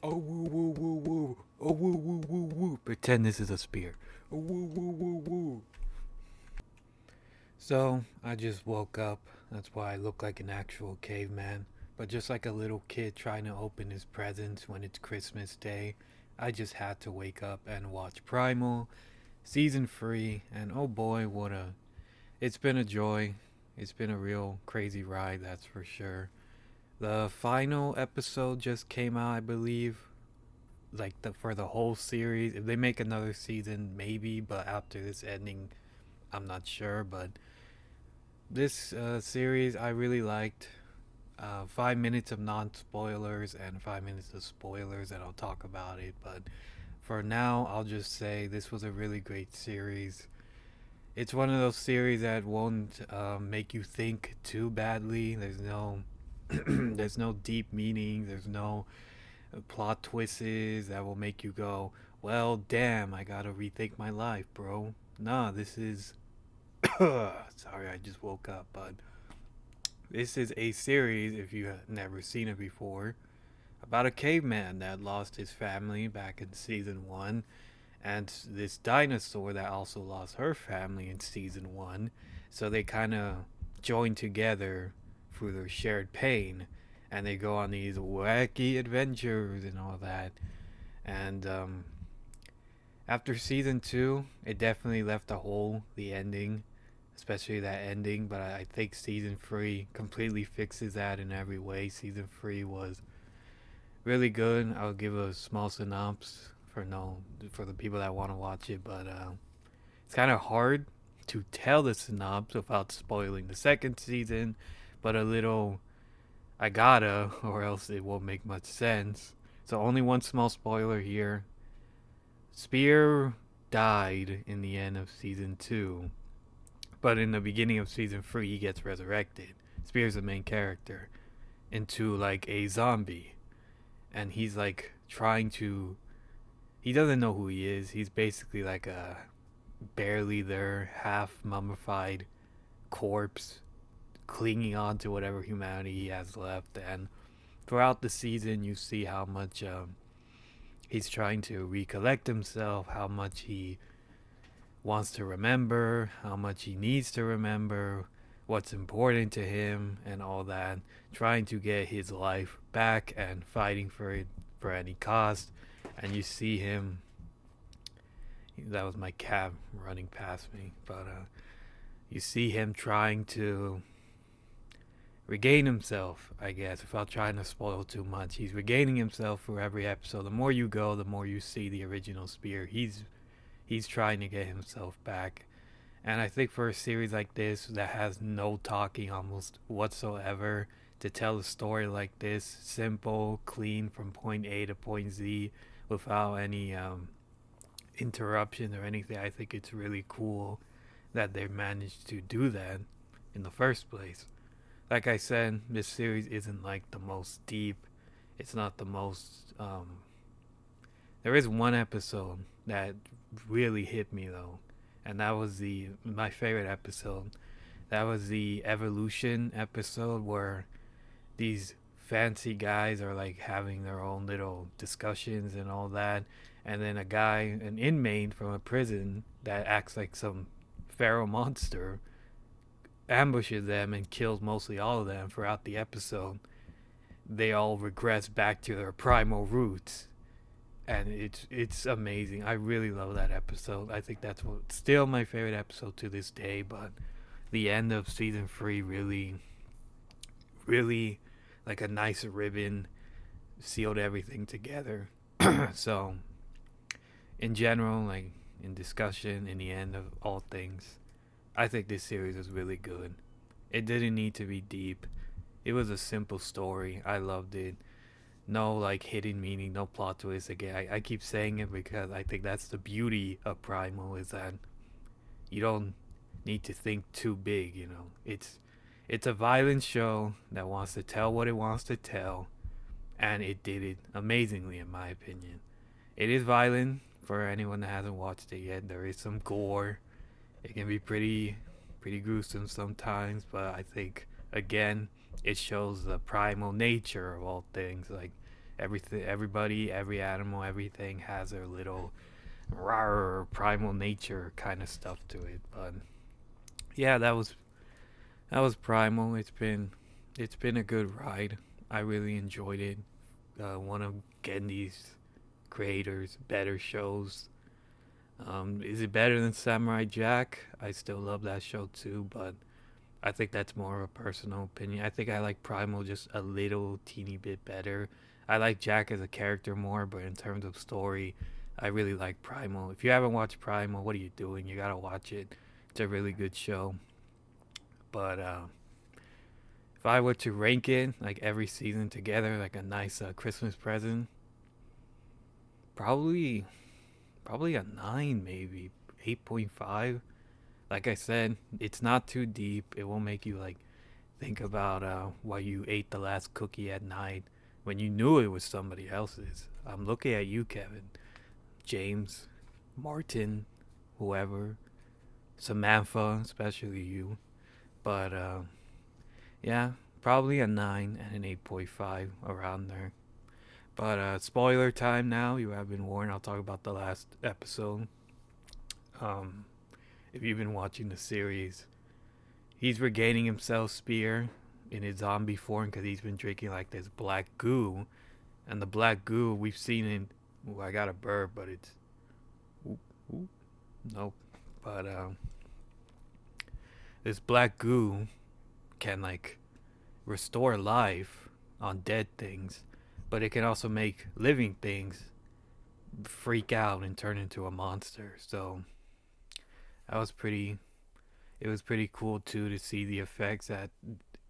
Oh woo woo woo woo. Oh woo woo woo woo. Pretend this is a spear. Oh woo woo woo woo. So I just woke up. That's why I look like an actual caveman. But just like a little kid trying to open his presents when it's Christmas Day, I just had to wake up and watch Primal, season 3, and oh boy, what a. It's been a joy. It's been a real crazy ride, that's for sure. The final episode just came out, I believe, for the whole series. If they make another season, maybe, but after this ending, I'm not sure. But this series I really liked. 5 minutes of non spoilers and 5 minutes of spoilers, and I'll talk about it. But for now, I'll just say this was a really great series. It's one of those series that won't make you think too badly. There's no, there's no deep meaning. There's no plot twists that will make you go, well, damn, I gotta rethink my life, bro. Nah, this is. Sorry, I just woke up, but this is a series, if you have never seen it before, about a caveman that lost his family back in season 1, and this dinosaur that also lost her family in season 1. So they kind of join together through their shared pain, and they go on these wacky adventures and all that. And after season 2, it definitely left a hole, the ending, especially that ending. But I think season 3 completely fixes that in every way. Season 3 was really good. I'll give a small synopsis for the people that want to watch it, but it's kind of hard to tell the synopsis without spoiling the second season. But a little, I gotta, or else it won't make much sense. So only one small spoiler here. Spear died in the end of season 2, but in the beginning of season 3 he gets resurrected. Spear's the main character into like a zombie, and he's like trying to. He doesn't know who he is. He's basically like a barely there, half mummified corpse, clinging on to whatever humanity he has left. And throughout the season, you see how much he's trying to recollect himself, how much he wants to remember, how much he needs to remember, what's important to him, and all that. Trying to get his life back and fighting for it for any cost. And you see him. That was my cat running past me, but you see him trying to regain himself, I guess, without trying to spoil too much. He's regaining himself for every episode. The more you go, the more you see the original Spear. He's trying to get himself back. And I think for a series like this that has no talking almost whatsoever, to tell a story like this, simple, clean from point A to point Z, without any interruption or anything, I think it's really cool that they managed to do that in the first place. Like I said, this series isn't like the most deep. It's not the most. There is one episode that really hit me though, and that was the my favorite episode. That was the evolution episode where these fancy guys are like having their own little discussions and all that, and then a guy, an inmate from a prison that acts like some feral monster, ambushes them and kills mostly all of them throughout the episode. They all regress back to their primal roots, and it's amazing. I really love that episode. I think that's what still my favorite episode to this day. But the end of season 3 really like a nice ribbon sealed everything together. So in general, like in discussion, in the end of all things, I think this series is really good. It didn't need to be deep. It was a simple story. I loved it. No like hidden meaning, no plot twist. Again, I keep saying it because I think that's the beauty of Primal is that you don't need to think too big. It's a violent show that wants to tell what it wants to tell, and it did it amazingly, in my opinion. It is violent for anyone that hasn't watched it yet. There is some gore. It can be pretty gruesome sometimes, but I think again it shows the primal nature of all things. Like Everything, everybody, every animal, everything has their little rawr, primal nature kind of stuff to it. But yeah, that was Primal. It's been a good ride. I really enjoyed it. One of Gendy's creators, better shows. Is it better than Samurai Jack? I still love that show too, but I think that's more of a personal opinion. I think I like Primal just a little teeny bit better. I like Jack as a character more, but in terms of story, I really like Primal. If you haven't watched Primal, what are you doing? You gotta watch it. It's a really good show. But if I were to rank it, like every season together, like a nice Christmas present, probably probably a 9, maybe 8.5. Like I said, it's not too deep. It won't make you like think about why you ate the last cookie at night when you knew it was somebody else's. I'm looking at you, Kevin, James, Martin, whoever, Samantha, especially you. But yeah, probably a 9 and an 8.5 around there. But spoiler time now. You have been warned. I'll talk about the last episode. Um, if you've been watching the series, he's regaining himself Spear in his zombie form because he's been drinking like this black goo, and the black goo we've seen in. Ooh, I got a burp, but it's ooh, ooh, nope. But this black goo can like restore life on dead things, but it can also make living things freak out and turn into a monster. So that was pretty. It was pretty cool too to see the effects that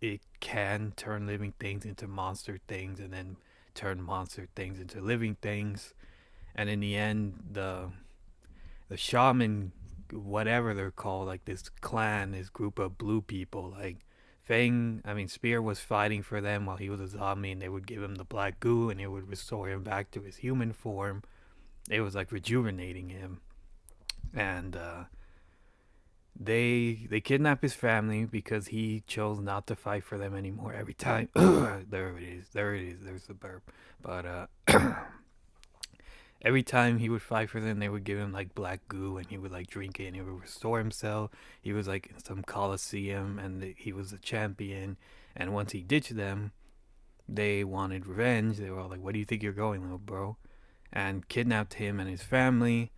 it can turn living things into monster things and then turn monster things into living things. And in the end, the shaman, whatever they're called, like this clan, this group of blue people, like Fang, I mean, Spear was fighting for them while he was a zombie, and they would give him the black goo and it would restore him back to his human form. It was like rejuvenating him. And they kidnap his family because he chose not to fight for them anymore every time. There it is. There it is. There's the burp. But every time he would fight for them, they would give him like black goo, and he would like drink it, and he would restore himself. He was like in some coliseum, and he was a champion. And once he ditched them, they wanted revenge. They were all like, "Where do you think you're going, little bro?" And kidnapped him and his family,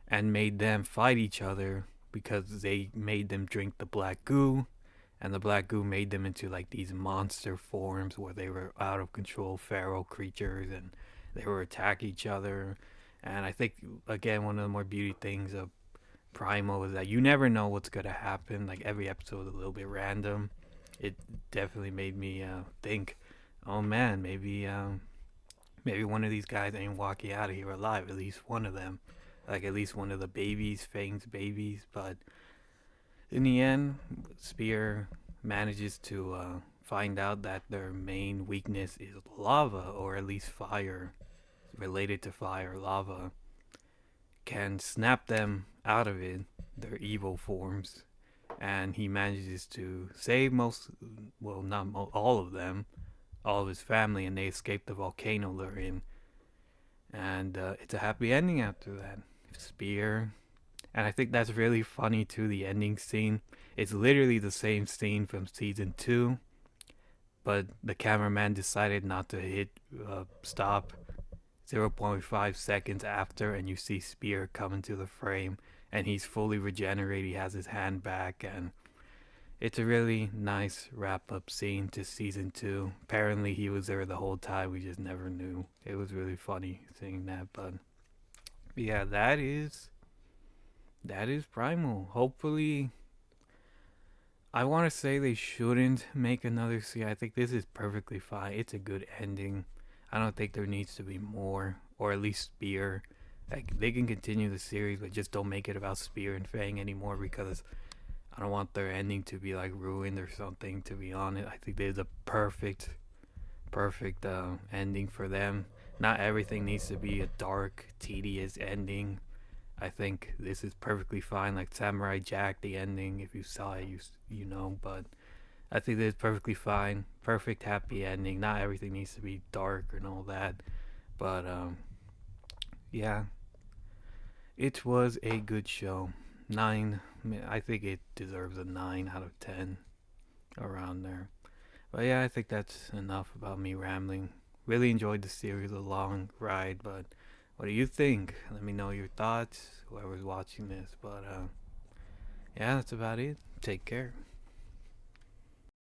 and made them fight each other because they made them drink the black goo, and the black goo made them into like these monster forms where they were out of control feral creatures, and they were attack each other. And I think again, one of the more beauty things of Primal is that you never know what's gonna happen. Like every episode is a little bit random. It definitely made me think, oh man, maybe one of these guys ain't walking out of here alive. At least one of them, like at least one of the babies, Fang's babies. But in the end, Spear manages to find out that their main weakness is lava, or at least fire, related to fire. Lava can snap them out of it, their evil forms, and he manages to save most, well, not all of them, all of his family, and they escape the volcano they're in. And it's a happy ending after that. Spear, and I think that's really funny too. The ending scene, it's literally the same scene from season 2, but the cameraman decided not to hit stop zero point 0.5 seconds after, and you see Spear come into the frame, and he's fully regenerated. He has his hand back, and it's a really nice wrap up scene to season 2. Apparently, he was there the whole time. We just never knew. It was really funny seeing that, but yeah, that is Primal. Hopefully, I want to say they shouldn't make another season. I think this is perfectly fine. It's a good ending. I don't think there needs to be more, or at least Spear. Like they can continue the series, but just don't make it about Spear and Fang anymore because I don't want their ending to be like ruined or something. To be honest, I think there's a perfect ending for them. Not everything needs to be a dark, tedious ending. I think this is perfectly fine. Like Samurai Jack, the ending, if you saw it, you know. But I think that it's perfectly fine. Perfect happy ending. Not everything needs to be dark and all that. But yeah, it was a good show. Nine. I think it deserves a 9 out of 10 around there. But yeah, I think that's enough about me rambling. Really enjoyed the series, a long ride, but what do you think? Let me know your thoughts, whoever's watching this. But yeah, that's about it. Take care.